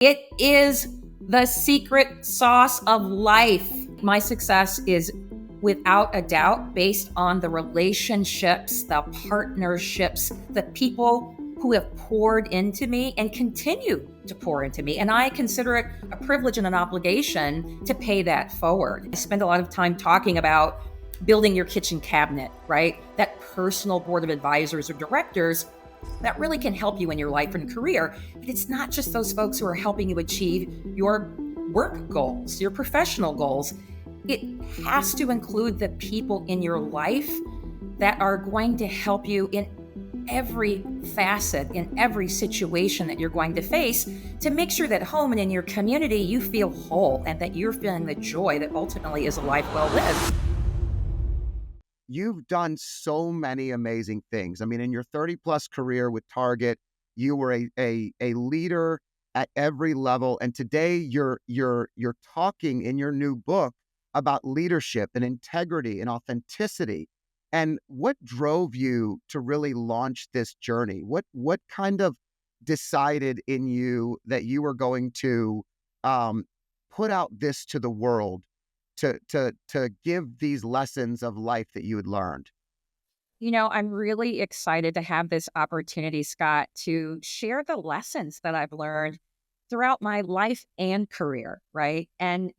It is the secret sauce of life. My success is without a doubt based on the relationships, the partnerships, the people who have poured into me and continue to pour into me. And I consider it a privilege and an obligation to pay that forward. I spend a lot of time talking about building your kitchen cabinet, right? That personal board of advisors or directors that really can help you in your life and career. But it's not just those folks who are helping you achieve your work goals, your professional goals. It has to include the people in your life that are going to help you in every facet, in every situation that you're going to face, to make sure that home and in your community you feel whole and that you're feeling the joy that ultimately is a life well lived. You've done so many amazing things. I mean, in your 30 plus career with Target, you were a leader at every level. And today you're talking in your new book about leadership and integrity and authenticity. And what drove you to really launch this journey? What kind of decided in you that you were going to um, put out this to the world to give these lessons of life that you had learned? I'm really excited to have this opportunity, Scott, to share the lessons that I've learned throughout my life and career, right? And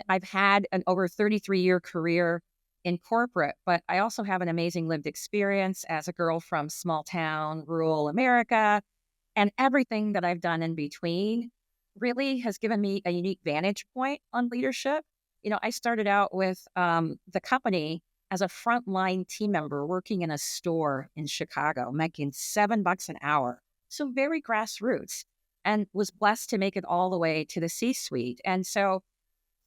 I've had an over 33-year career in corporate, but I also have an amazing lived experience as a girl from small town, rural America, and everything that I've done in between really has given me a unique vantage point on leadership. I started out with the company as a frontline team member working in a store in Chicago, making $7 an hour. So very grassroots, and was blessed to make it all the way to the C-suite. And so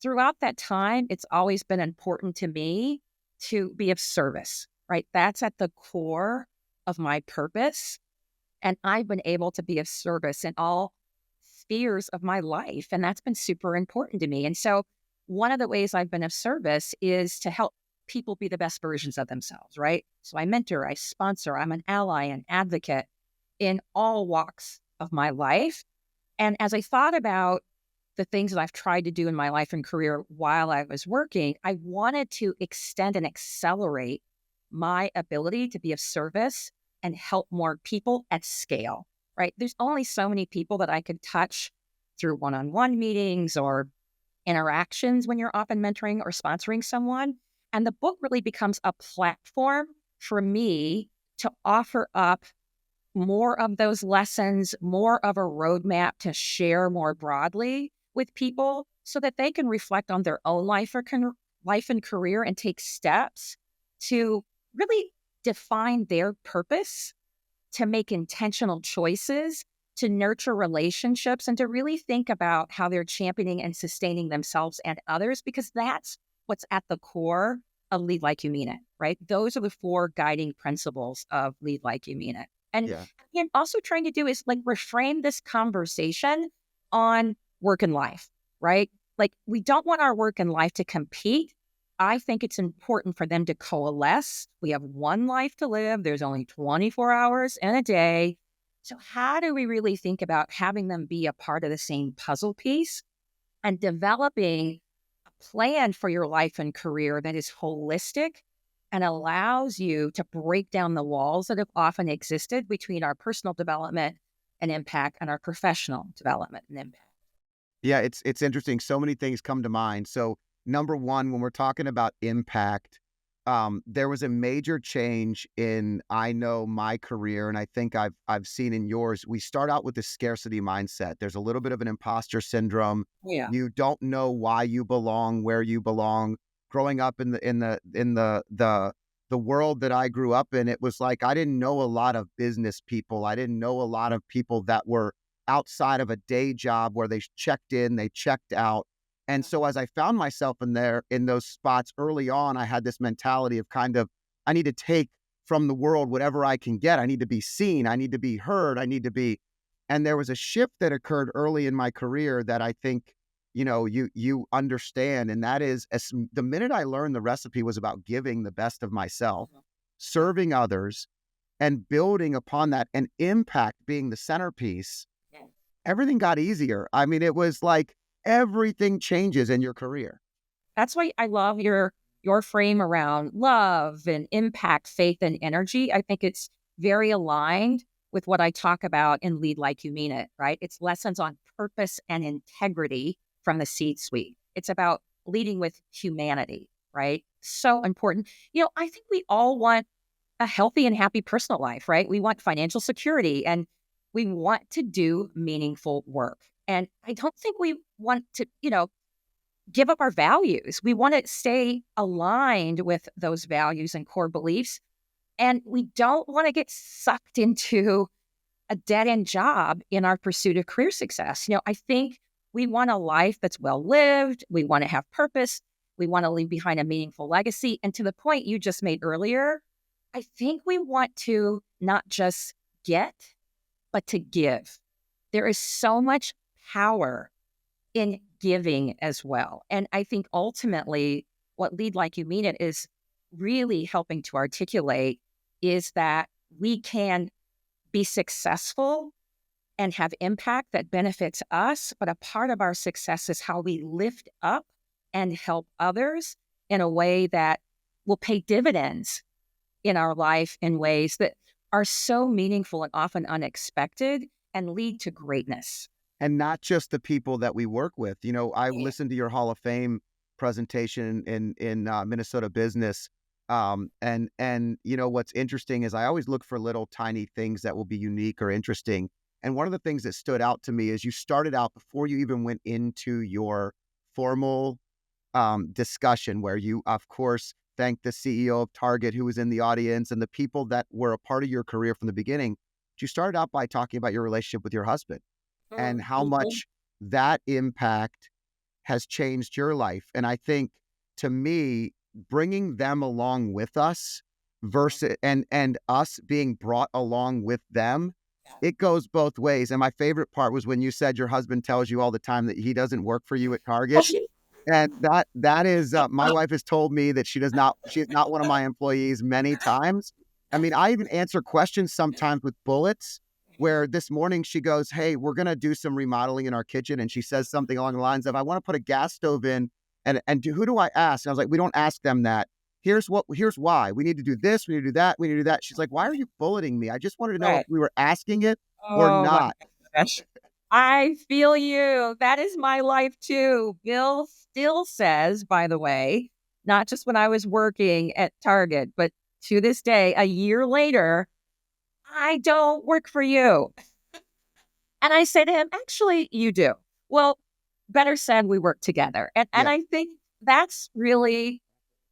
throughout that time, it's always been important to me to be of service, right? That's at the core of my purpose. And I've been able to be of service in all spheres of my life. And that's been super important to me. And so one of the ways I've been of service is to help people be the best versions of themselves, right? So I mentor, I sponsor, I'm an ally, an advocate in all walks of my life. And as I thought about the things that I've tried to do in my life and career while I was working, I wanted to extend and accelerate my ability to be of service and help more people at scale, right? There's only so many people that I could touch through one-on-one meetings or interactions when you're often mentoring or sponsoring someone. And the book really becomes a platform for me to offer up more of those lessons, more of a roadmap to share more broadly with people so that they can reflect on their own life and career and take steps to really define their purpose, to make intentional choices, to nurture relationships, and to really think about how they're championing and sustaining themselves and others, because that's what's at the core of Lead Like You Mean It, right? Those are the four guiding principles of Lead Like You Mean It. And Yeah. also trying to do is like reframe this conversation on work and life, right? Like we don't want our work and life to compete. I think it's important for them to coalesce. We have one life to live. There's only 24 hours in a day. So how do we really think about having them be a part of the same puzzle piece and developing a plan for your life and career that is holistic and allows you to break down the walls that have often existed between our personal development and impact and our professional development and impact? Yeah, it's interesting. So many things come to mind. So number one, when we're talking about impact, there was a major change in I know my career, and I think I've seen in yours. We start out with the scarcity mindset. There's a little bit of an imposter syndrome. Yeah. You don't know why you belong, where you belong. Growing up in the world that I grew up in, it was like I didn't know a lot of business people. I didn't know a lot of people that were outside of a day job where they checked in, they checked out. And so as I found myself in those spots early on, I had this mentality of kind of, I need to take from the world whatever I can get. I need to be seen. I need to be heard. And there was a shift that occurred early in my career that I think, you understand. And that is the minute I learned the recipe was about giving the best of myself, serving others and building upon that and impact being the centerpiece. everything got easier. I mean, it was like everything changes in your career. That's why I love your frame around love and impact, faith, and energy. I think it's very aligned with what I talk about in Lead Like You Mean It, right? It's lessons on purpose and integrity from the C-suite. It's about leading with humanity, right? So important. I think we all want a healthy and happy personal life, right? We want financial security and we want to do meaningful work. And I don't think we want to, give up our values. We want to stay aligned with those values and core beliefs. And we don't want to get sucked into a dead end job in our pursuit of career success. I think we want a life that's well lived. We want to have purpose. We want to leave behind a meaningful legacy. And to the point you just made earlier, I think we want to not just get, but to give. There is so much power in giving as well. And I think ultimately what Lead Like You Mean It is really helping to articulate is that we can be successful and have impact that benefits us, but a part of our success is how we lift up and help others in a way that will pay dividends in our life in ways that are so meaningful and often unexpected and lead to greatness. And not just the people that we work with. I Yeah. listened to your Hall of Fame presentation in Minnesota Business. And what's interesting is I always look for little tiny things that will be unique or interesting. And one of the things that stood out to me is you started out before you even went into your formal discussion, where you, of course, thanked the CEO of Target who was in the audience and the people that were a part of your career from the beginning. You started out by talking about your relationship with your husband and how Mhm. much that impact has changed your life. And I think, to me, bringing them along with us versus and us being brought along with them, it goes both ways. And my favorite part was when you said your husband tells you all the time that he doesn't work for you at Target. And that is, my wife has told me that she is not one of my employees many times. I mean, I even answer questions sometimes with bullets, where this morning she goes, "Hey, we're gonna do some remodeling in our kitchen," and she says something along the lines of, "I want to put a gas stove in, and who do I ask?" And I was like, "We don't ask them that. Here's why. We need to do this, we need to do that, we need to do that." She's like, "Why are you bulleting me? I just wanted to know if Right. we were asking it or Oh my not." gosh. I feel you. That is my life too. Bill still says, by the way, not just when I was working at Target, but to this day, a year later, I don't work for you. And I say to him, actually, you do. Well, better said, we work together. And Yeah. I think that's really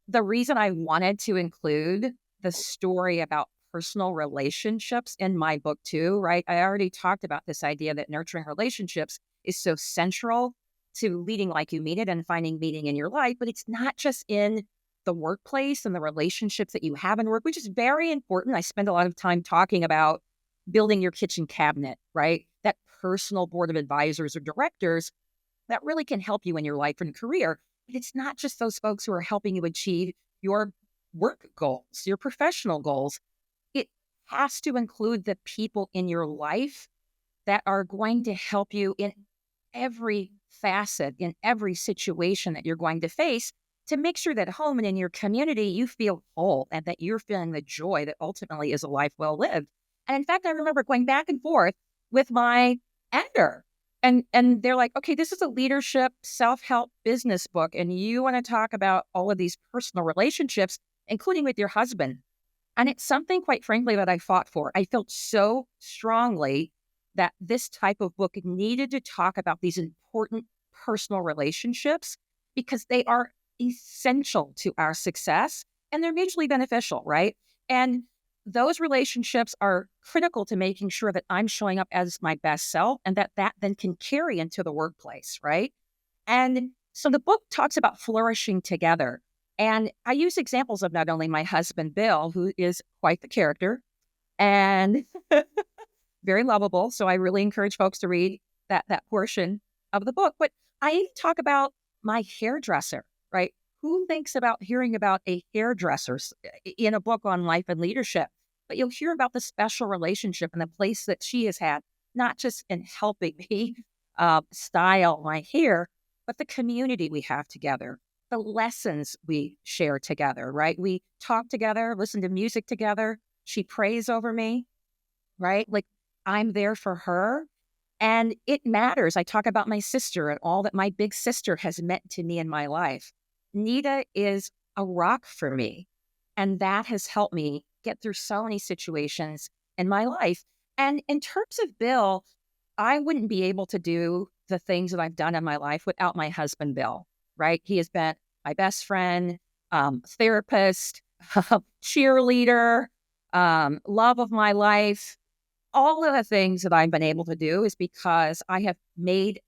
the reason I wanted to include the story about personal relationships in my book too, right? I already talked about this idea that nurturing relationships is so central to leading like you mean it and finding meaning in your life, but it's not just in the workplace and the relationships that you have in work, which is very important. I spend a lot of time talking about building your kitchen cabinet, right? That personal board of advisors or directors that really can help you in your life and career. But it's not just those folks who are helping you achieve your work goals, your professional goals. It has to include the people in your life that are going to help you in every facet, in every situation that you're going to face to make sure that at home and in your community, you feel whole and that you're feeling the joy that ultimately is a life well lived. And in fact, I remember going back and forth with my editor. And they're like, okay, this is a leadership self-help business book. And you want to talk about all of these personal relationships, including with your husband. And it's something, quite frankly, that I fought for. I felt so strongly that this type of book needed to talk about these important personal relationships because they are essential to our success and they're mutually beneficial, right? And those relationships are critical to making sure that I'm showing up as my best self and that then can carry into the workplace, right? And so the book talks about flourishing together. And I use examples of not only my husband, Bill, who is quite the character and very lovable. So I really encourage folks to read that portion of the book. But I even talk about my hairdresser, right? Who thinks about hearing about a hairdresser in a book on life and leadership? But you'll hear about the special relationship and the place that she has had, not just in helping me style my hair, but the community we have together, the lessons we share together, right? We talk together, listen to music together. She prays over me, right? Like I'm there for her. And it matters. I talk about my sister and all that my big sister has meant to me in my life. Nita is a rock for me. And that has helped me get through so many situations in my life. And in terms of Bill, I wouldn't be able to do the things that I've done in my life without my husband, Bill, right? He has been my best friend, therapist, cheerleader, love of my life. All of the things that I've been able to do is because I have made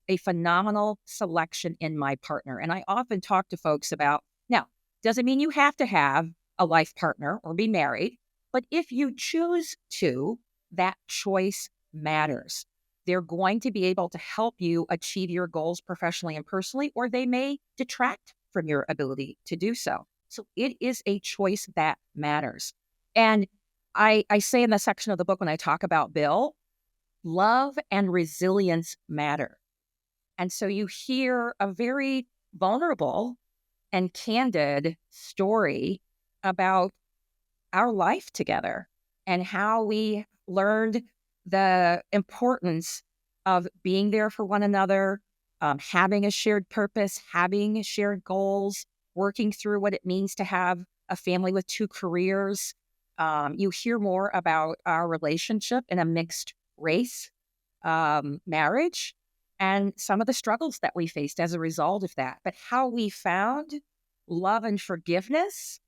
a phenomenal selection in my partner. And I often talk to folks about now, doesn't mean you have to have a life partner or be married, but if you choose to, that choice matters. They're going to be able to help you achieve your goals professionally and personally, or they may detract from your ability to do so. So it is a choice that matters. And I say in the section of the book when I talk about Bill, love and resilience matter. And so you hear a very vulnerable and candid story about our life together and how we learned the importance of being there for one another, having a shared purpose, having shared goals, working through what it means to have a family with two careers. You hear more about our relationship in a mixed race marriage and some of the struggles that we faced as a result of that, but how we found love and forgiveness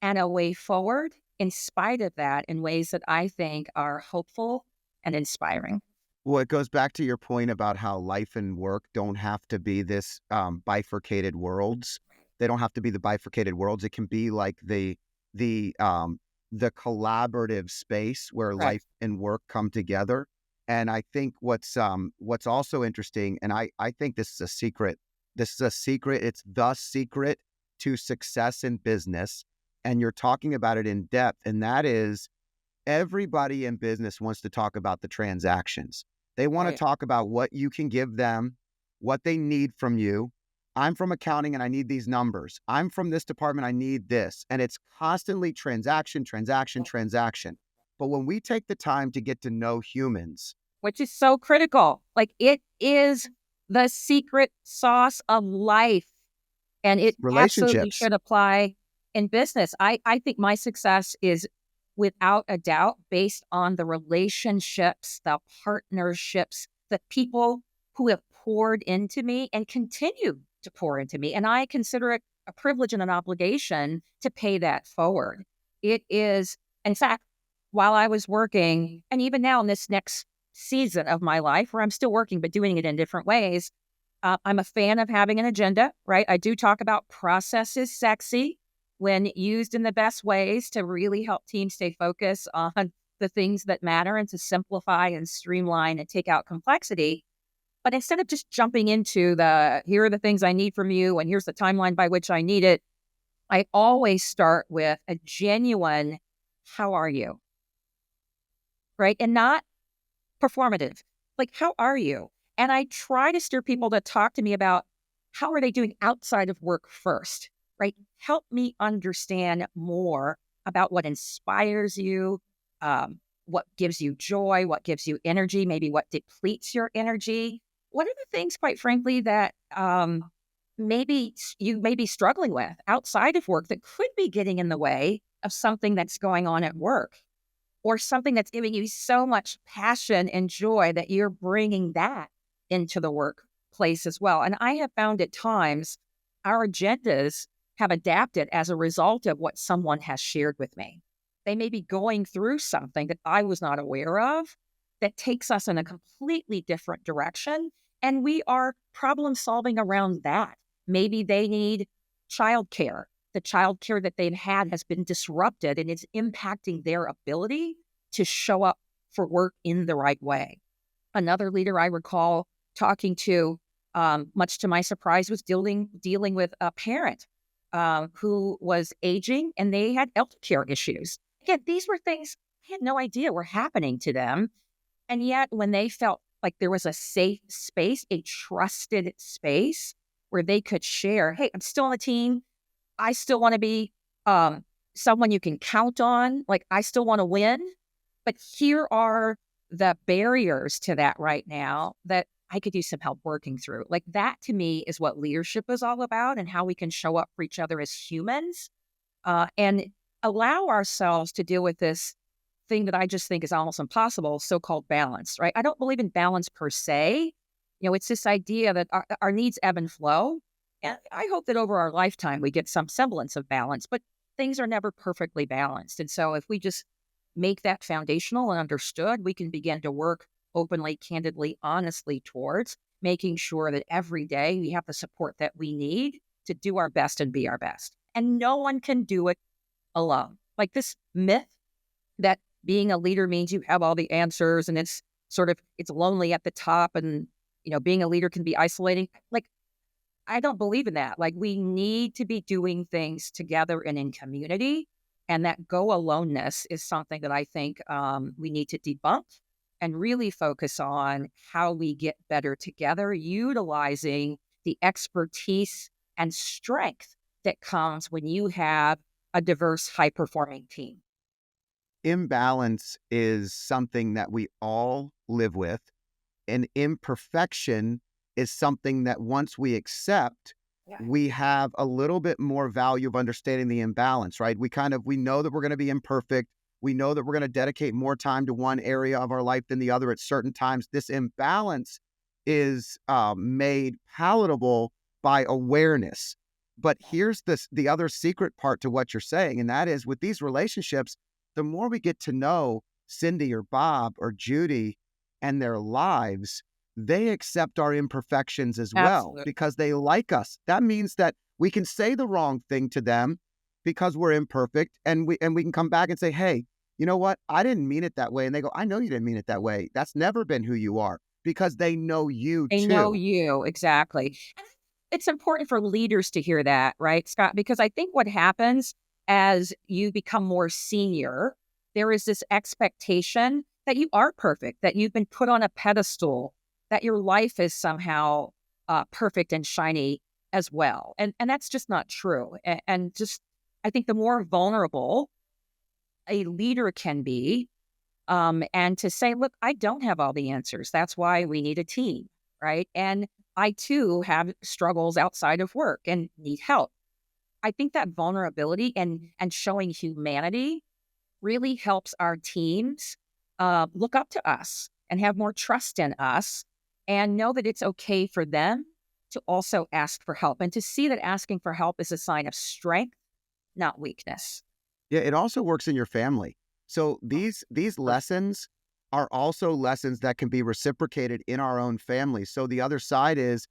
and a way forward in spite of that in ways that I think are hopeful and inspiring. Well, it goes back to your point about how life and work don't have to be this bifurcated worlds. They don't have to be the bifurcated worlds. It can be like the the collaborative space where Right. life and work come together. And I think what's also interesting, and I think this is a secret. This is a secret. It's the secret to success in business. And you're talking about it in depth. And that is everybody in business wants to talk about the transactions. They want to Right. talk about what you can give them, what they need from you. I'm from accounting and I need these numbers. I'm from this department, I need this. And it's constantly transaction, transaction, transaction. But when we take the time to get to know humans, Which is so critical. Like it is the secret sauce of life. And it absolutely relationships, should apply in business. I think my success is without a doubt based on the relationships, the partnerships, the people who have poured into me and continue to pour into me. And I consider it a privilege and an obligation to pay that forward. It is, in fact, while I was working, and even now in this next season of my life where I'm still working, but doing it in different ways, I'm a fan of having an agenda, right? I do talk about process is sexy when used in the best ways to really help teams stay focused on the things that matter and to simplify and streamline and take out complexity. But instead of just jumping into the here are the things I need from you and here's the timeline by which I need it, I always start with a genuine, how are you? Right? And not performative. Like, how are you? And I try to steer people to talk to me about how are they doing outside of work first, right? Help me understand more about what inspires you, what gives you joy, what gives you energy, maybe what depletes your energy. What are the things, quite frankly, that maybe you may be struggling with outside of work that could be getting in the way of something that's going on at work? Or something that's giving you so much passion and joy that you're bringing that into the workplace as well. And I have found at times our agendas have adapted as a result of what someone has shared with me. They may be going through something that I was not aware of that takes us in a completely different direction. And we are problem solving around that. Maybe they need childcare. The childcare that they've had has been disrupted and it's impacting their ability to show up for work in the right way. Another leader I recall talking to, much to my surprise, was dealing with a parent who was aging and they had elder care issues. Again, these were things I had no idea were happening to them. And yet, when they felt like there was a safe space, a trusted space where they could share, hey, I'm still on the team. I still want to be um, someone you can count on. Like, I still want to win. But here are the barriers to that right now that I could use some help working through. Like, that to me is what leadership is all about and how we can show up for each other as humans and allow ourselves to deal with this thing that I just think is almost impossible, so-called balance, right? I don't believe in balance per se. It's this idea that our needs ebb and flow. And I hope that over our lifetime, we get some semblance of balance, but things are never perfectly balanced. And so if we just make that foundational and understood, we can begin to work openly, candidly, honestly towards making sure that every day we have the support that we need to do our best and be our best. And no one can do it alone. Like this myth that being a leader means you have all the answers and it's lonely at the top and being a leader can be isolating. Like, I don't believe in that. Like, we need to be doing things together and in community. And that go aloneness is something that I think we need to debunk and really focus on how we get better together, utilizing the expertise and strength that comes when you have a diverse, high performing team. Imbalance is something that we all live with, and imperfection is something that once we accept, Yeah. we have a little bit more value of understanding the imbalance, right? We know that we're going to be imperfect. We know that we're going to dedicate more time to one area of our life than the other at certain times. This imbalance is made palatable by awareness. But here's the other secret part to what you're saying, and that is with these relationships, the more we get to know Cindy or Bob or Judy and their lives, they accept our imperfections as well Absolutely. because they like us. That means that we can say the wrong thing to them because we're imperfect, and we can come back and say, "Hey, you know what? I didn't mean it that way." And they go, "I know you didn't mean it that way. That's never been who you are," because they know you They know too. you, exactly. And it's important for leaders to hear that, right, Scott? Because I think what happens as you become more senior, there is this expectation that you are perfect, that you've been put on a pedestal, that your life is somehow perfect and shiny as well. And that's just not true. And just, I think the more vulnerable a leader can be, and to say, look, I don't have all the answers. That's why we need a team, right? And I too have struggles outside of work and need help. I think that vulnerability and showing humanity really helps our teams look up to us and have more trust in us and know that it's okay for them to also ask for help and to see that asking for help is a sign of strength, not weakness. Yeah, it also works in your family. So these For lessons are also lessons that can be reciprocated in our own family. So the other side is,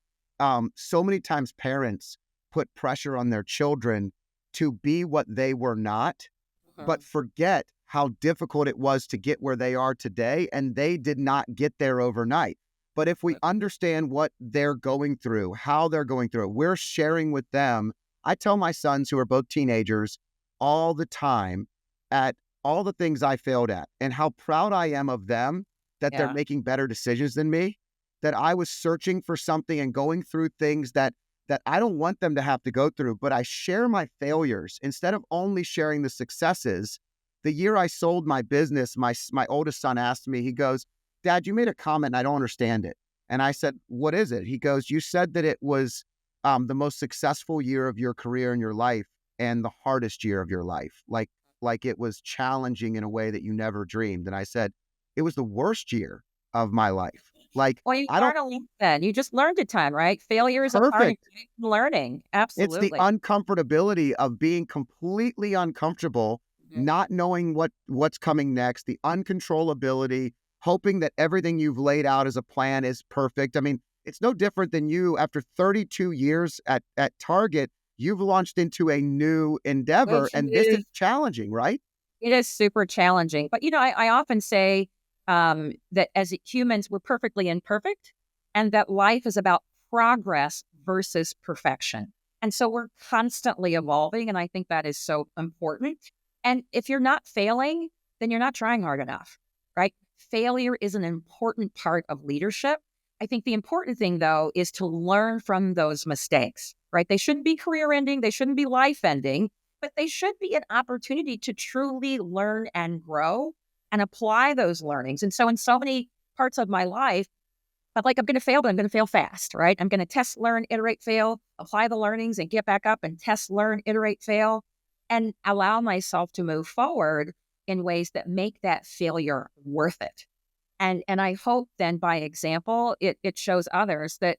so many times parents put pressure on their children to be what they were not, but sure. forget how difficult it was to get where they are today, and they did not get there overnight. But if we understand what they're going through, how they're going through it, we're sharing with them. I tell my sons, who are both teenagers, all the time at all the things I failed at and how proud I am of them that they're Yeah. making better decisions than me, that I was searching for something and going through things that I don't want them to have to go through, but I share my failures instead of only sharing the successes. The year I sold my business, my oldest son asked me, he goes, "Dad, you made a comment and I don't understand it." And I said, "What is it?" He goes, "You said that it was the most successful year of your career in your life and the hardest year of your life. Like it was challenging in a way that you never dreamed." And I said, "It was the worst year of my life. Like, Well, you I don't learn a lot then. You just learned a ton, right? Failure is a part of perfect. learning. It's the Absolutely. uncomfortability of being completely uncomfortable, Mhm. not knowing what's coming next, the uncontrollability, hoping that everything you've laid out as a plan is perfect. I mean, it's no different than you after 32 years at Target, you've launched into a new endeavor, Which and this is is challenging, right? it is super challenging. But, I often say that as humans, we're perfectly imperfect and that life is about progress versus perfection. And so we're constantly evolving. And I think that is so important. And if you're not failing, then you're not trying hard enough, right? failure is an important part of leadership. I think the important thing, though, is to learn from those mistakes, right? They shouldn't be career ending, they shouldn't be life ending, but they should be an opportunity to truly learn and grow and apply those learnings. And so, in so many parts of my life, I'm like, I'm going to fail, but I'm going to fail fast, right? I'm going to test, learn, iterate, fail, apply the learnings and get back up and test, learn, iterate, fail, and allow myself to move forward in ways that make that failure worth it. And I hope then by example, it shows others that,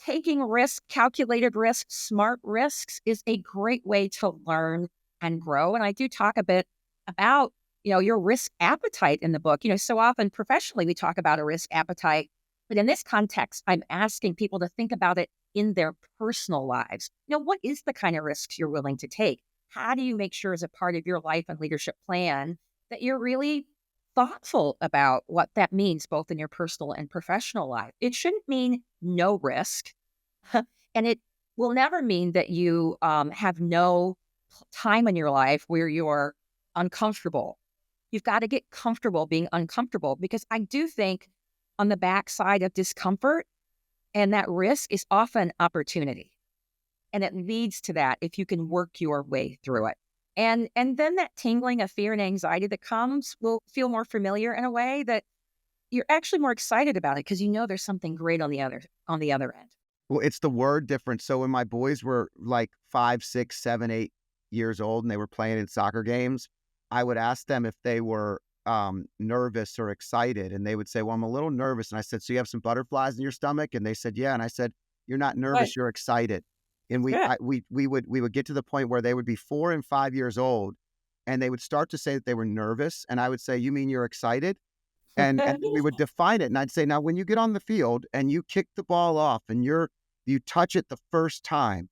taking risks, calculated risks, smart risks is a great way to learn and grow. And I do talk a bit about, your risk appetite in the book. So often professionally, we talk about a risk appetite, but in this context, I'm asking people to think about it in their personal lives. What is the kind of risks you're willing to take? How do you make sure as a part of your life and leadership plan that you're really thoughtful about what that means, both in your personal and professional life? It shouldn't mean no risk. And it will never mean that you have no time in your life where you're uncomfortable. You've got to get comfortable being uncomfortable, because I do think on the backside of discomfort and that risk is often opportunity. And it leads to that if you can work your way through it. And then that tingling of fear and anxiety that comes will feel more familiar in a way that you're actually more excited about it, because there's something great on the other end. Well, it's the word difference. So when my boys were like 5, 6, 7, 8 years old and they were playing in soccer games, I would ask them if they were nervous or excited. And they would say, well, I'm a little nervous. And I said, so you have some butterflies in your stomach? And they said, yeah. And I said, you're not Right. nervous, you're excited. And Good. we would get to the point where they would be 4 and 5 years old and they would start to say that they were nervous. And I would say, you mean you're excited? And we would define it. And I'd say, now, when you get on the field and you kick the ball off and you touch it the first time,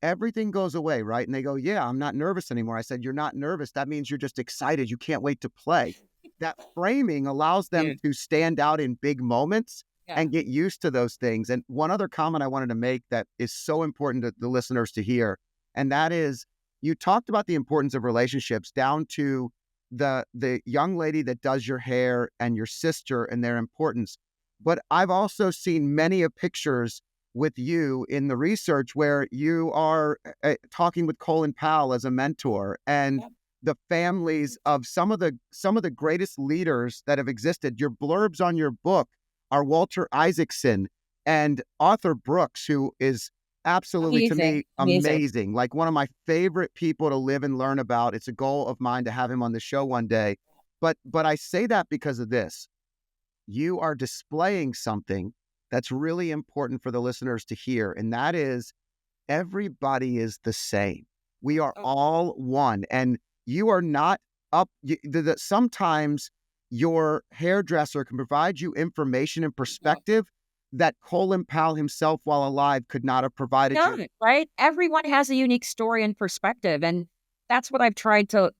everything goes away, right? And they go, yeah, I'm not nervous anymore. I said, you're not nervous. That means you're just excited. You can't wait to play. That framing allows them Dude. to stand out in big moments Yeah. and get used to those things. And one other comment I wanted to make that is so important to the listeners to hear, and that is, you talked about the importance of relationships down to the young lady that does your hair and your sister and their importance. But I've also seen many of pictures with you in the research where you are talking with Colin Powell as a mentor, and Yep. the families of some of the greatest leaders that have existed. Your blurbs on your book are Walter Isaacson and Arthur Brooks, who is absolutely, to Amazing. me, Amazing. amazing. Like one of my favorite people to live and learn about. It's a goal of mine to have him on the show one day. But I say that because of this. You are displaying something that's really important for the listeners to hear, and that is, everybody is the same. We are Oh, all one, and you are not up. Sometimes your hairdresser can provide you information and yeah. perspective that Colin Powell himself, while alive, could not have provided you. No, right? Everyone has a unique story and perspective. And that's what I've tried to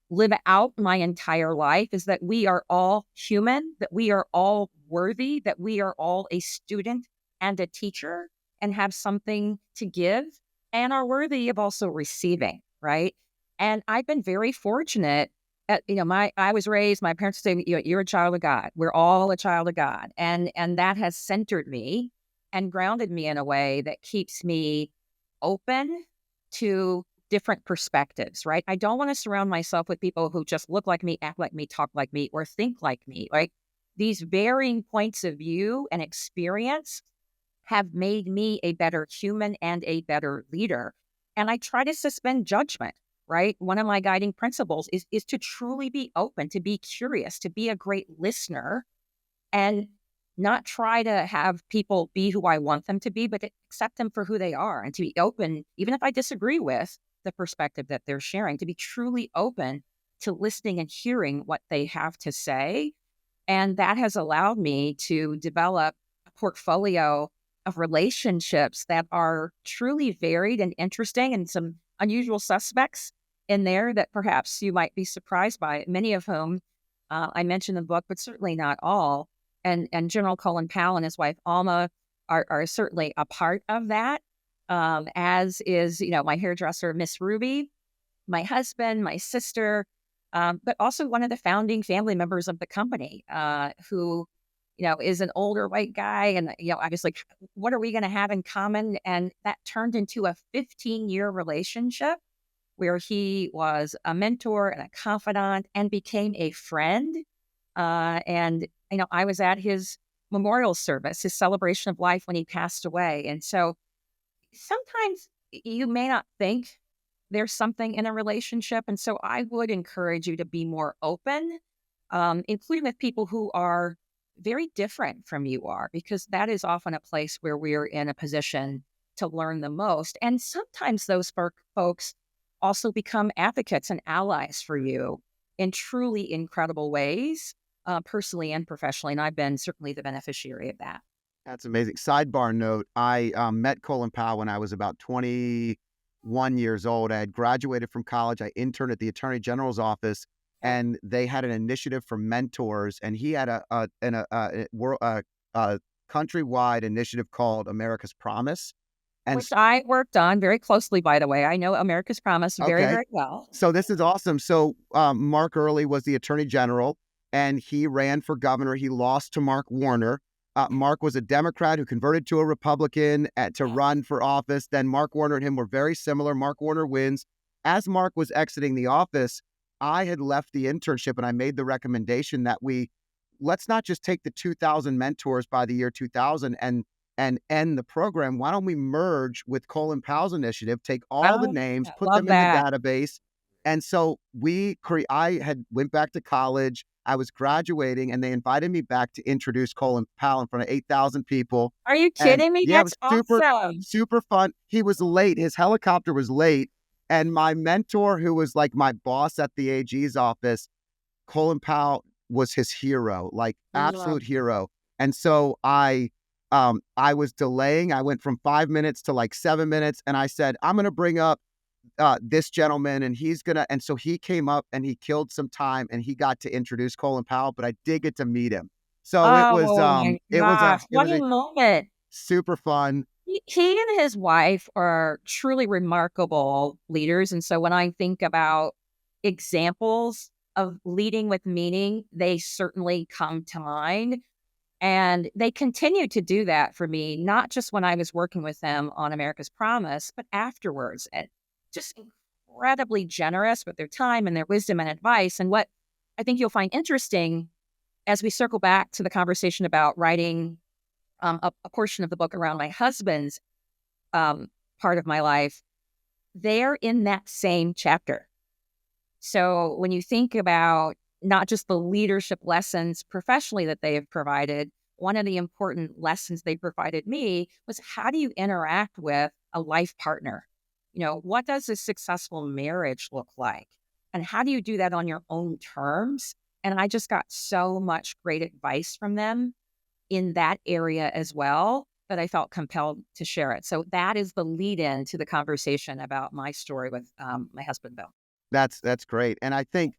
live out my entire life, is that we are all human, that we are all worthy, that we are all a student and a teacher and have something to give and are worthy of also receiving, right? And I've been very fortunate at, I was raised, my parents say, you're a child of God. We're all a child of God. And that has centered me and grounded me in a way that keeps me open to different perspectives, right? I don't want to surround myself with people who just look like me, act like me, talk like me, or think like me. Like, these varying points of view and experience have made me a better human and a better leader. And I try to suspend judgment, right? One of my guiding principles is to truly be open, to be curious, to be a great listener, and not try to have people be who I want them to be, but to accept them for who they are, and to be open, even if I disagree with the perspective that they're sharing, to be truly open to listening and hearing what they have to say. And that has allowed me to develop a portfolio of relationships that are truly varied and interesting, and some unusual suspects in there that perhaps you might be surprised by, many of whom I mentioned in the book, but certainly not all. And General Colin Powell and his wife Alma are certainly a part of that, as is, my hairdresser, Miss Ruby, my husband, my sister, but also one of the founding family members of the company, who, is an older white guy. And, I was like, what are we going to have in common? And that turned into a 15-year relationship where he was a mentor and a confidant and became a friend. And, I was at his memorial service, his celebration of life when he passed away. And so sometimes you may not think there's something in a relationship. And so I would encourage you to be more open, including with people who are very different from you are, because that is often a place where we're in a position to learn the most. And sometimes those folks also become advocates and allies for you in truly incredible ways, personally and professionally. And I've been certainly the beneficiary of that. That's amazing. Sidebar note, I met Colin Powell when I was about 21 years old. I had graduated from college. I interned at the Attorney General's office, Yeah. and they had an initiative for mentors, and he had a countrywide initiative called America's Promise. And Which I worked on very closely, by the way. I know America's Promise very, okay. very well. So this is awesome. So Mark Earley was the attorney general, and he ran for governor. He lost to Mark Warner. Mark was a Democrat who converted to a Republican to run for office. Then Mark Warner and him were very similar. Mark Warner wins. As Mark was exiting the office, I had left the internship, and I made the recommendation that let's not just take the 2,000 mentors by the year 2000 and end the program. Why don't we merge with Colin Powell's initiative, take all the Oh, names, I put love them in the that. database. And so I had went back to college. I was graduating, and they invited me back to introduce Colin Powell in front of 8,000 people. Are you And kidding me? yeah, it That's was super, awesome. super fun. He was late. His helicopter was late. And my mentor, who was like my boss at the AG's office, Colin Powell was his hero, like Love. absolute hero. And so I was delaying. I went from 5 minutes to like 7 minutes, and I said, I'm going to bring up this gentleman, and and so he came up and he killed some time, and he got to introduce Colin Powell, but I did get to meet him. So Oh my gosh, it what was a a moment. super fun. He and his wife are truly remarkable leaders. And so when I think about examples of leading with meaning, they certainly come to mind. And they continue to do that for me, not just when I was working with them on America's Promise, but afterwards. And just incredibly generous with their time and their wisdom and advice. And what I think you'll find interesting as we circle back to the conversation about writing a portion of the book around my husband's um, part of my life, they're in that same chapter. So when you think about not just the leadership lessons professionally that they have provided, one of the important lessons they provided me was, how do you interact with a life partner? What does a successful marriage look like? And how do you do that on your own terms? And I just got so much great advice from them in that area as well, that I felt compelled to share it. So that is the lead in to the conversation about my story with my husband, Bill. That's great. And I think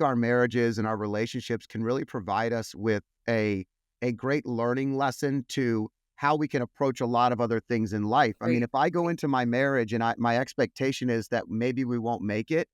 our marriages and our relationships can really provide us with a great learning lesson to how we can approach a lot of other things in life. I mean, Great. if I go into my marriage and my expectation is that maybe we won't make it,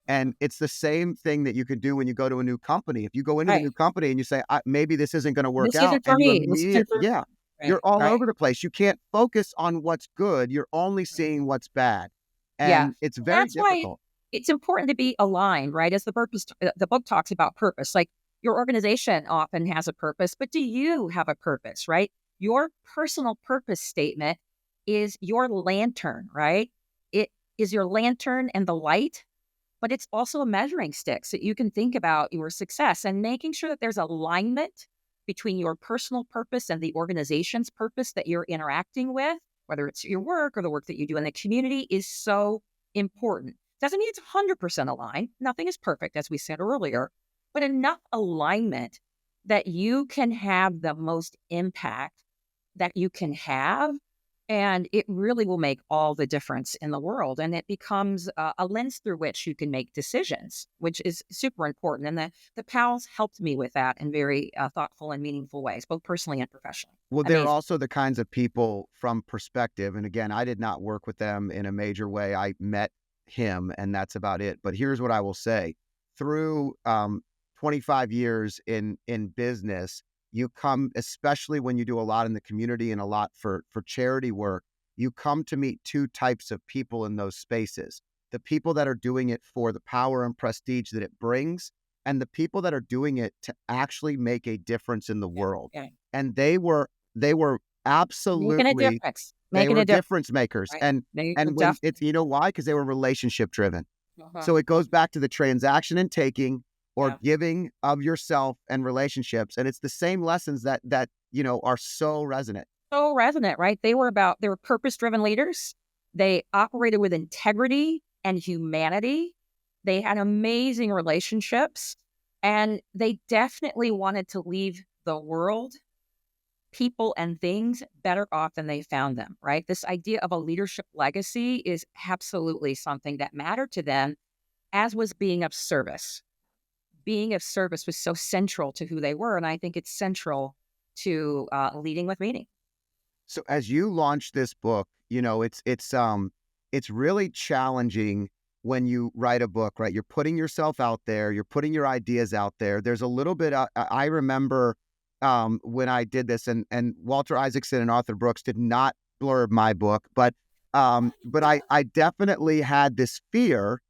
and it's the same thing that you could do when you go to a new company. If you go into the Right. new company and you say, maybe this isn't going to work This out, isn't for and me. This isn't for yeah, right. you're all Right. over the place. You can't focus on what's good. You're only seeing what's bad. Yeah. And it's And very that's why difficult. it's important to be aligned, right? As the book talks about purpose, like your organization often has a purpose, but do you have a purpose, right? Your personal purpose statement is your lantern, right? It is your lantern and the light, but it's also a measuring stick so you can think about your success, and making sure that there's alignment between your personal purpose and the organization's purpose that you're interacting with, whether it's your work or the work that you do in the community, is so important. Doesn't mean it's 100% aligned. Nothing is perfect, as we said earlier, but enough alignment that you can have the most impact that you can have. And it really will make all the difference in the world. And it becomes a lens through which you can make decisions, which is super important. And the pals helped me with that in very thoughtful and meaningful ways, both personally and professionally. Well, they're Amazing. also the kinds of people from perspective. And again, I did not work with them in a major way. I met him, and that's about it. But here's what I will say. through 25 years in business, you come, especially when you do a lot in the community and a lot for charity work, you come to meet two types of people in those spaces. The people that are doing it for the power and prestige that it brings, and the people that are doing it to actually make a difference in the Yeah. world. Yeah. And they were Making a absolutely, difference. they Making were a difference. difference makers. Right. And They are and when it's, definitely. you know why? Because they were relationship driven. Uh-huh. So it goes back to the transaction and taking, or Yeah. giving of yourself and relationships. And it's the same lessons that are so resonant. So resonant, right? They were purpose-driven leaders. They operated with integrity and humanity. They had amazing relationships, and they definitely wanted to leave the world, people and things better off than they found them, right? This idea of a leadership legacy is absolutely something that mattered to them, as was being of service. Being of service was so central to who they were, and I think it's central to leading with meaning. So as you launch this book, it's really challenging when you write a book, right? You're putting yourself out there, you're putting your ideas out there. There's a little bit. I remember when I did this, and Walter Isaacson and Arthur Brooks did not blurb my book, but I definitely had this fear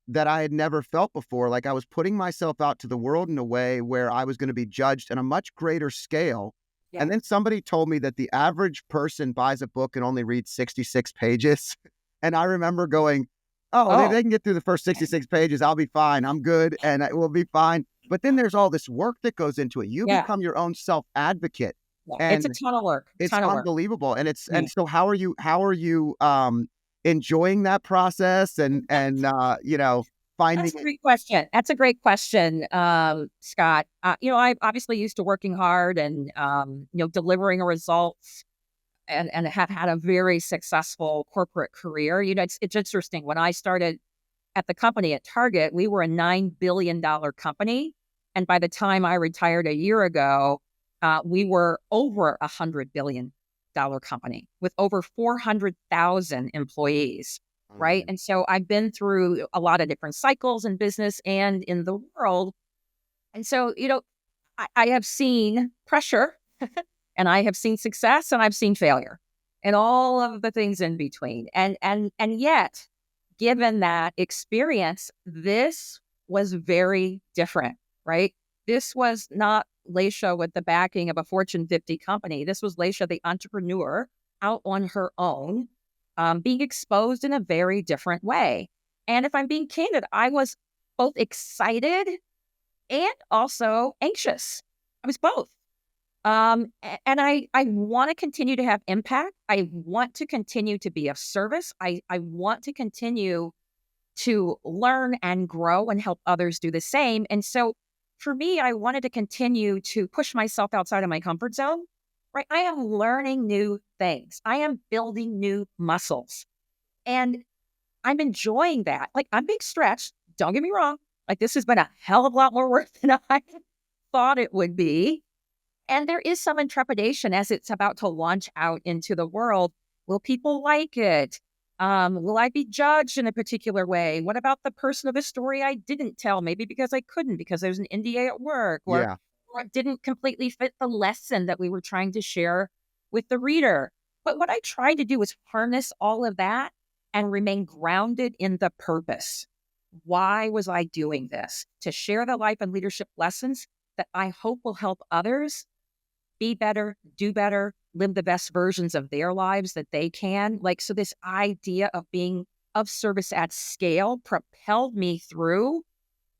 that I had never felt before. Like I was putting myself out to the world in a way where I was going to be judged on a much greater scale. Yeah. And then somebody told me that the average person buys a book and only reads 66 pages. And I remember going, oh, they, Oh, they can get through the first 66 pages. I'll be fine. I'm good. And it will be fine. But then there's all this work that goes into it. You yeah. become your own self advocate. Yeah. It's a And ton of work. it's Ton of work. unbelievable. And Yeah. so how are you enjoying that process and That's finding a it? great question. That's a great question, Scott. I obviously used to working hard and delivering results, and have had a very successful corporate career. It's interesting. When I started at the company at Target, we were a $9 billion company, and by the time I retired a year ago, we were over $100 billion company with over 400,000 employees. Right. Unbelievable. And so I've been through a lot of different cycles in business and in the world. And so, I have seen pressure and I have seen success and I've seen failure and all of the things in between. And yet, given that experience, this was very different, right? This was not Laysha with the backing of a Fortune 50 company. This was Laysha, the entrepreneur, out on her own, being exposed in a very different way. And if I'm being candid, I was both excited and also anxious. I was both. And I want to continue to have impact. I want to continue to be of service. I want to continue to learn and grow and help others do the same. And so for me, I wanted to continue to push myself outside of my comfort zone, right? I am learning new things. I am building new muscles and I'm enjoying that. Like I'm being stretched. Don't get me wrong. Like this has been a hell of a lot more work than I thought it would be. And there is some intrepidation as it's about to launch out into the world. Will people like it? Will I be judged in a particular way? What about the person of the story I didn't tell? Maybe because I couldn't, because there's an NDA at work, Yeah. or it didn't completely fit the lesson that we were trying to share with the reader. But what I tried to do was harness all of that and remain grounded in the purpose. Why was I doing this? To share the life and leadership lessons that I hope will help others be better, do better, live the best versions of their lives that they can. Like, so this idea of being of service at scale propelled me through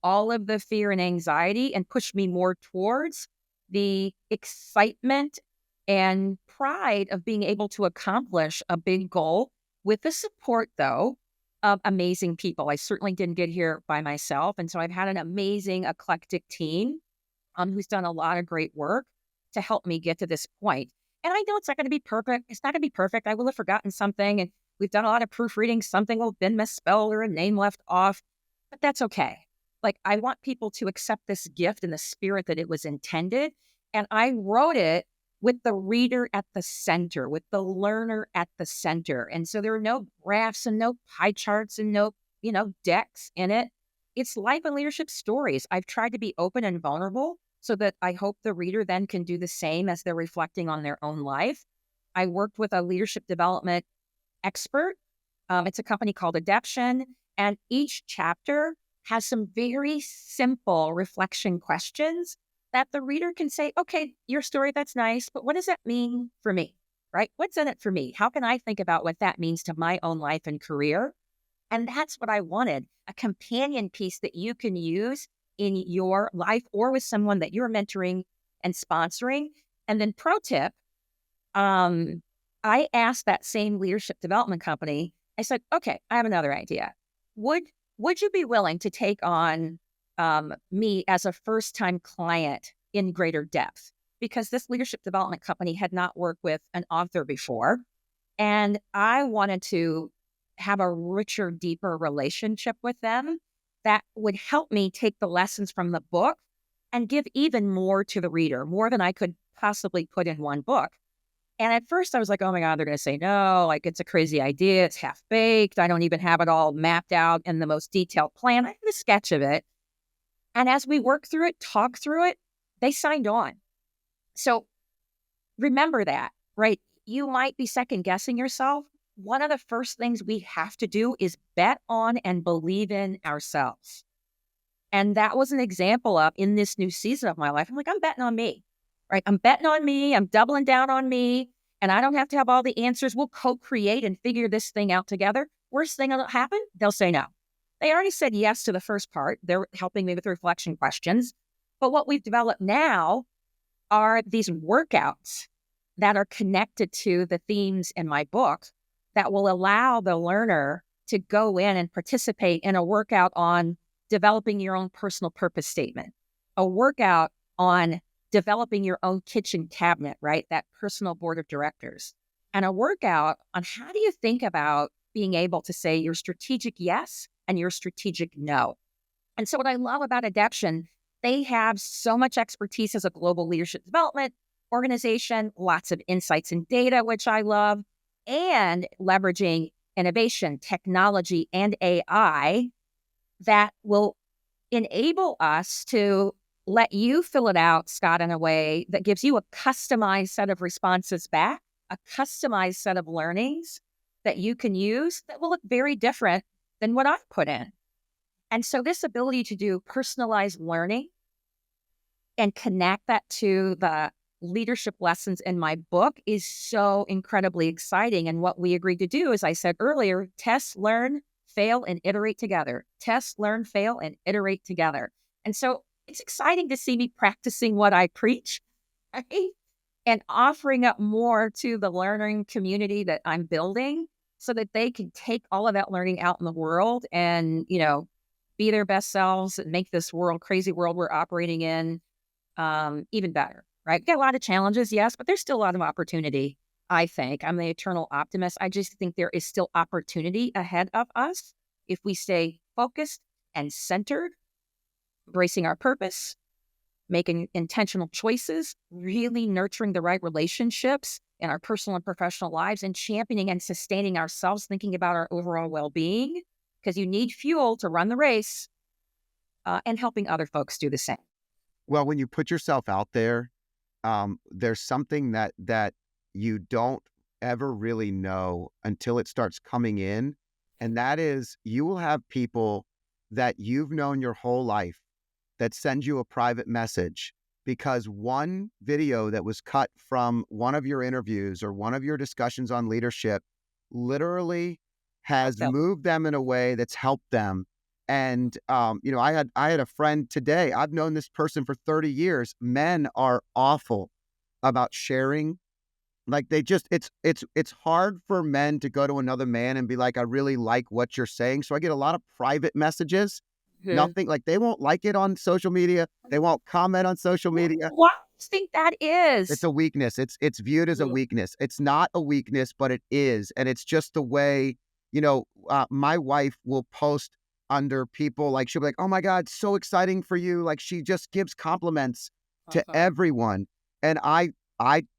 all of the fear and anxiety and pushed me more towards the excitement and pride of being able to accomplish a big goal with the support, though, of amazing people. I certainly didn't get here by myself. And so I've had an amazing, eclectic team who's done a lot of great work to help me get to this point. And I know it's not going to be perfect. It's not going to be perfect. I will have forgotten something. And we've done a lot of proofreading. Something will have been misspelled or a name left off, but that's okay. Like, I want people to accept this gift in the spirit that it was intended. And I wrote it with the reader at the center, with the learner at the center. And so there are no graphs and no pie charts and no, decks in it. it's life and leadership stories. I've tried to be open and vulnerable so that I hope the reader then can do the same as they're reflecting on their own life. I worked with a leadership development expert. It's a company called Adeption, and each chapter has some very simple reflection questions that the reader can say, okay, your story, that's nice, but what does that mean for me? Right? What's in it for me? How can I think about what that means to my own life and career? And that's what I wanted, a companion piece that you can use in your life or with someone that you're mentoring and sponsoring. And then pro tip, I asked that same leadership development company, I said, okay, I have another idea. Would would you be willing to take on me as a first time client in greater depth? Because this leadership development company had not worked with an author before. And I wanted to have a richer, deeper relationship with them that would help me take the lessons from the book and give even more to the reader, more than I could possibly put in one book. And at first I was like, oh my God, they're going to say no, like it's a crazy idea. It's half baked. I don't even have it all mapped out in the most detailed plan. I have a sketch of it. And as we worked through it, talked through it, they signed on. So remember that, right? You might be second guessing yourself. One of the first things we have to do is bet on and believe in ourselves. And that was an example of in this new season of my life. I'm like, I'm betting on me, right? I'm betting on me. I'm doubling down on me. And I don't have to have all the answers. We'll co-create and figure this thing out together. Worst thing that'll happen, they'll say no. They already said yes to the first part. They're helping me with reflection questions. But what we've developed now are these workouts that are connected to the themes in my book that will allow the learner to go in and participate in a workout on developing your own personal purpose statement, a workout on developing your own kitchen cabinet, right? That personal board of directors, and a workout on how do you think about being able to say your strategic yes and your strategic no. And so what I love about Adeption, they have so much expertise as a global leadership development organization, lots of insights and data, which I love, and leveraging innovation, technology, and AI that will enable us to let you fill it out, Scott, in a way that gives you a customized set of responses back, a customized set of learnings that you can use that will look very different than what I've put in. And so this ability to do personalized learning and connect that to the leadership lessons in my book is so incredibly exciting. And what we agreed to do, as I said earlier, test, learn, fail, and iterate together. Test, learn, fail, and iterate together. And so it's exciting to see me practicing what I preach, right? And offering up more to the learning community that I'm building so that they can take all of that learning out in the world and, be their best selves and make this world, crazy world we're operating in, even better, right? We've got a lot of challenges, yes, but there's still a lot of opportunity, I think. I'm the eternal optimist. I just think there is still opportunity ahead of us if we stay focused and centered, embracing our purpose, making intentional choices, really nurturing the right relationships in our personal and professional lives, and championing and sustaining ourselves, thinking about our overall well-being, because you need fuel to run the race, and helping other folks do the same. Well, when you put yourself out there, there's something that you don't ever really know until it starts coming in. And that is you will have people that you've known your whole life that send you a private message because one video that was cut from one of your interviews or one of your discussions on leadership literally has moved them in a way that's helped them. And, I had a friend today. I've known this person for 30 years. Men are awful about sharing. Like it's hard for men to go to another man and be like, I really like what you're saying. So I get a lot of private messages. Nothing like they won't like it on social media. They won't comment on social media. What do you think that It's is? a weakness. It's viewed as a weakness. It's not a weakness, but it is. And it's just the way, my wife will post under people like she'll be like, oh my God, so exciting for you. Like she just gives compliments to everyone. And I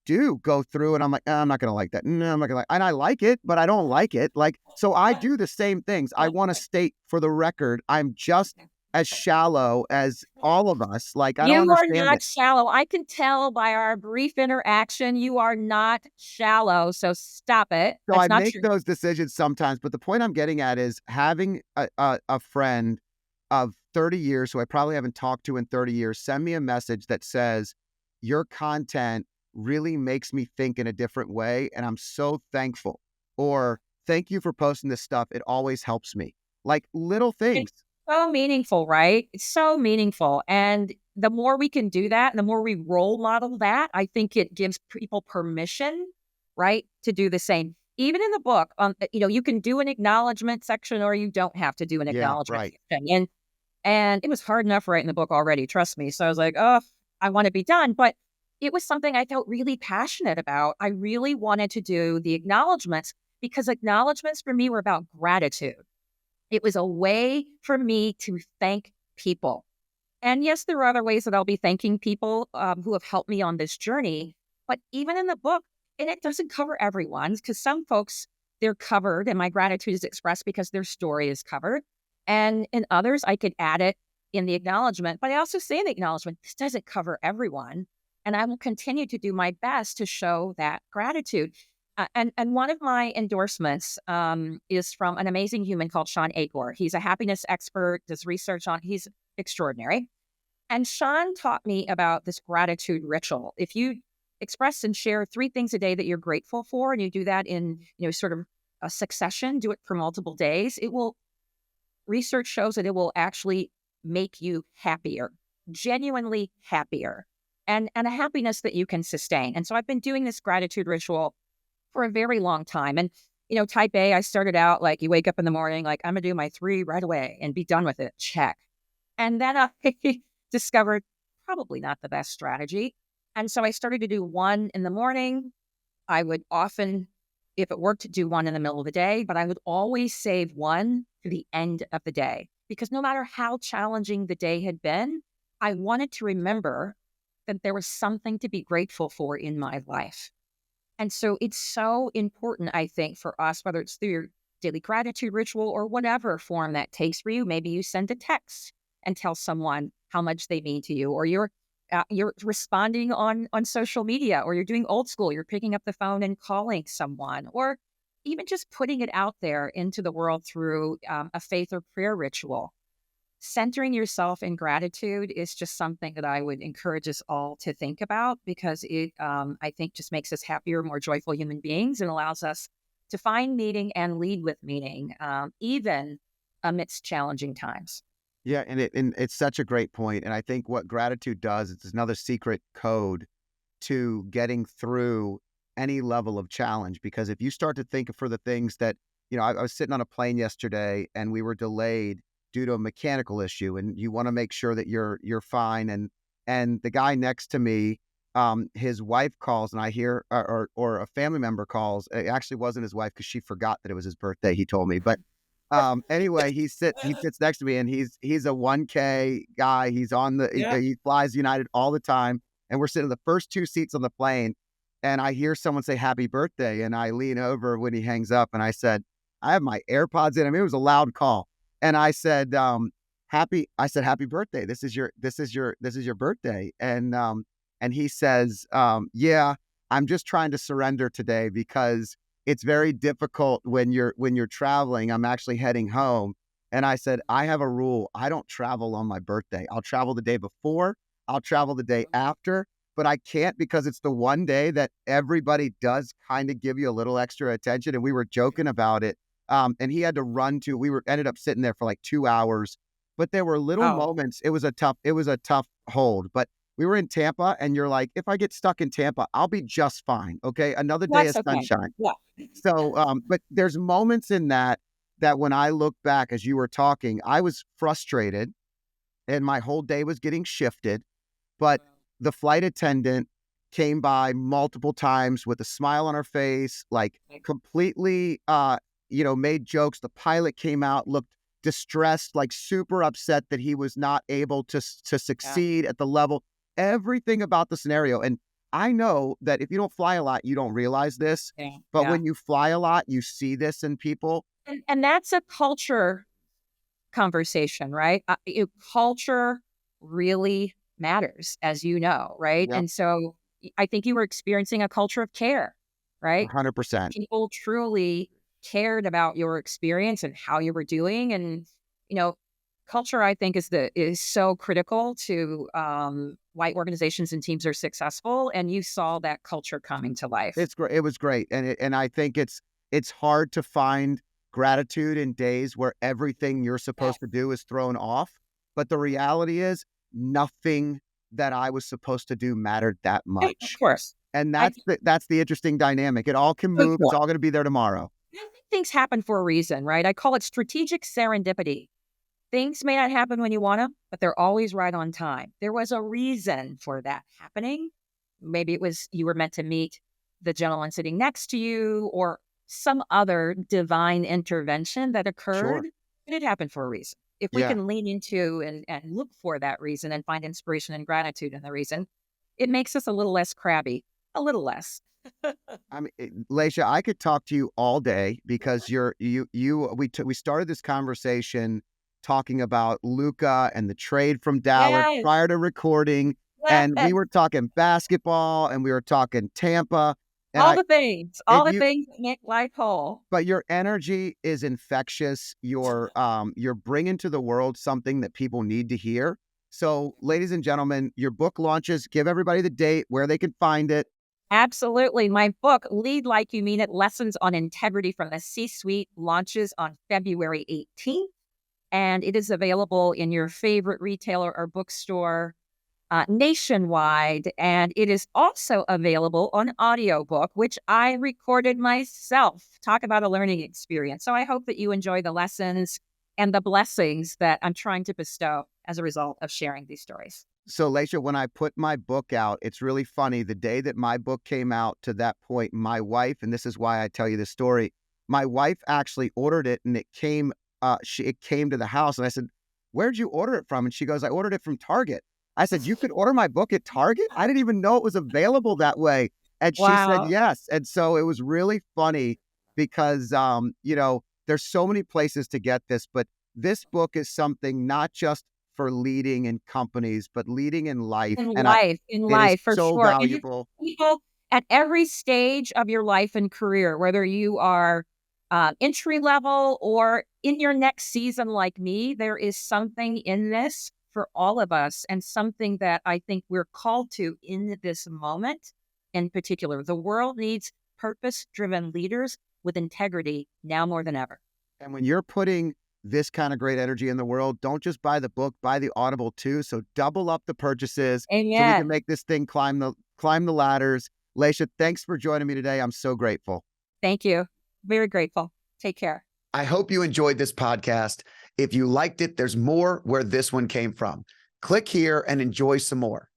do go through and I'm like, I'm not going to like that. No, I'm not going to like, and I like it, but I don't like it. Like, so I do the same things. I want to state for the record, I'm just as shallow as all of us. Like, I don't You are understand not it. shallow. I can tell by our brief interaction, you are not shallow, so stop it. So I That's not make true. those decisions sometimes, but the point I'm getting at is having a friend of 30 years who I probably haven't talked to in 30 years send me a message that says, "Your content really makes me think in a different way, and I'm so thankful." Or, "Thank you for posting this stuff. It always helps me." Like little It's things. so meaningful, right? It's so meaningful, and the more we can do that, and the more we role model that, I think it gives people permission, right, to do the same. Even in the book, you can do an acknowledgement section or you don't have to do an Yeah, acknowledgement right. section, and it was hard enough writing the book already, trust me. So I was like, "Oh, I wanna be done," but it was something I felt really passionate about. I really wanted to do the acknowledgments because acknowledgments for me were about gratitude. It was a way for me to thank people. And yes, there are other ways that I'll be thanking people who have helped me on this journey. But even in the book, and it doesn't cover everyone's because some folks, they're covered and my gratitude is expressed because their story is covered. And in others, I could add it in the acknowledgement. But I also say in the acknowledgement, this doesn't cover everyone. And I will continue to do my best to show that gratitude. And one of my endorsements is from an amazing human called Sean Acor. He's a happiness expert, does research on, he's extraordinary. And Sean taught me about this gratitude ritual. If you express and share three things a day that you're grateful for, and you do that in, sort of a succession, do it for multiple days, it will, research shows that it will actually make you happier, genuinely happier, and a happiness that you can sustain. And so I've been doing this gratitude ritual for a very long time. And, type A, I started out like you wake up in the morning, like, I'm gonna do my three right away and be done with it. Check. And then I discovered probably not the best strategy. And so I started to do one in the morning. I would often, if it worked, do one in the middle of the day, but I would always save one to the end of the day because no matter how challenging the day had been, I wanted to remember that there was something to be grateful for in my life. And so it's so important, I think, for us, whether it's through your daily gratitude ritual or whatever form that takes for you. Maybe you send a text and tell someone how much they mean to you, or you're responding on social media, or you're doing old school. You're picking up the phone and calling someone, or even just putting it out there into the world through a faith or prayer ritual. Centering yourself in gratitude is just something that I would encourage us all to think about because it, I think, just makes us happier, more joyful human beings and allows us to find meaning and lead with meaning, even amidst challenging times. Yeah, and it's such a great point. And I think what gratitude does, it's another secret code to getting through any level of challenge. Because if you start to think for the things that, I was sitting on a plane yesterday and we were delayed due to a mechanical issue, and you want to make sure that you're fine. And the guy next to me, his wife calls, and I hear, or a family member calls. It actually wasn't his wife because she forgot that it was his birthday. He told me, but anyway, he sits next to me, and he's a 1K guy. He's on Yeah. he flies United all the time, and we're sitting in the first two seats on the plane, and I hear someone say happy birthday, and I lean over when he hangs up, and I said, I have my AirPods in. I mean, it was a loud call, and I said, happy birthday. This is your birthday, and he says, yeah, I'm just trying to surrender today because it's very difficult when you're traveling. I'm actually heading home. And I said, I have a rule. I don't travel on my birthday. I'll travel the day before, I'll travel the day after, but I can't because it's the one day that everybody does kind of give you a little extra attention. And we were joking about it. And he had to run to, we were ended up sitting there for like 2 hours, but there were little Oh, moments. It was a tough hold, but we were in Tampa and you're like, if I get stuck in Tampa, I'll be just fine. Okay. Another day that's of okay. sunshine. Yeah. So, but there's moments in that when I look back as you were talking, I was frustrated and my whole day was getting shifted. But the flight attendant came by multiple times with a smile on her face, like completely, made jokes. The pilot came out, looked distressed, like super upset that he was not able to Yeah. succeed at the level. Everything about the scenario, and I know that if you don't fly a lot, you don't realize this, Yeah. but Yeah. when you fly a lot, you see this in people. And that's a culture. conversation, right? Culture really matters, as you know, right? Yep. And so I think you were experiencing a culture of care, right? 100%. People truly cared about your experience and how you were doing. And, you know, culture, I think, is so critical to why organizations and teams are successful. And you saw that culture coming to life. It's great. It was great. And I think it's hard to find gratitude in days where everything you're Yes, supposed to do is thrown off. But the reality is nothing that I was supposed to do mattered that of much. course. And I that's the interesting dynamic. It all can Good move. It's point. all going to be there tomorrow. I think things happen for a reason, right? I call it strategic serendipity. Things may not happen when you want them, but they're always right on time. There was a reason for that happening. Maybe it was you were meant to meet the gentleman sitting next to you or some other divine intervention that occurred, Sure. but it happened for a reason. If we Yeah. can lean into and look for that reason and find inspiration and gratitude in the reason, it makes us a little less crabby, a little less. I mean, Laysha, I could talk to you all day because we started this conversation talking about Luca and the trade from Dallas Yes, prior to recording, and we yes. were talking basketball and we were talking Tampa, and All and the you things that make life whole. but your energy is infectious. You're bringing to the world something that people need to hear. So, ladies and gentlemen, your book launches. Give everybody the date, where they can find it. Absolutely. My book, Lead Like You Mean It, Lessons on Integrity from the C-Suite, launches on February 18th. And it is available in your favorite retailer or bookstore nationwide. And it is also available on audiobook, which I recorded myself. Talk about a learning experience. So I hope that you enjoy the lessons and the blessings that I'm trying to bestow as a result of sharing these stories. So, Laysha, when I put my book out, it's really funny. The day that my book came out to that point, my wife, and this is why I tell you this story, my wife actually ordered it and it came to the house. And I said, "Where'd you order it from?" And she goes, "I ordered it from Target." I said, "You could order my book at Target? I didn't even know it was available that way." And she said, Wow. "Yes." And so it was really funny because, there's so many places to get this, but this book is something not just for leading in companies, but leading in life. And In it is life, for so sure. And you valuable. people at every stage of your life and career, whether you are entry level or in your next season like me, there is something in this for all of us and something that I think we're called to in this moment in particular. The world needs purpose driven leaders with integrity now more than ever. And when you're putting this kind of great energy in the world, don't just buy the book, buy the Audible too. So double up the purchases so we can Amen. make this thing climb the ladders. Laysha, thanks for joining me today. I'm so grateful. Thank you. Very grateful. Take care. I hope you enjoyed this podcast. If you liked it, there's more where this one came from. Click here and enjoy some more.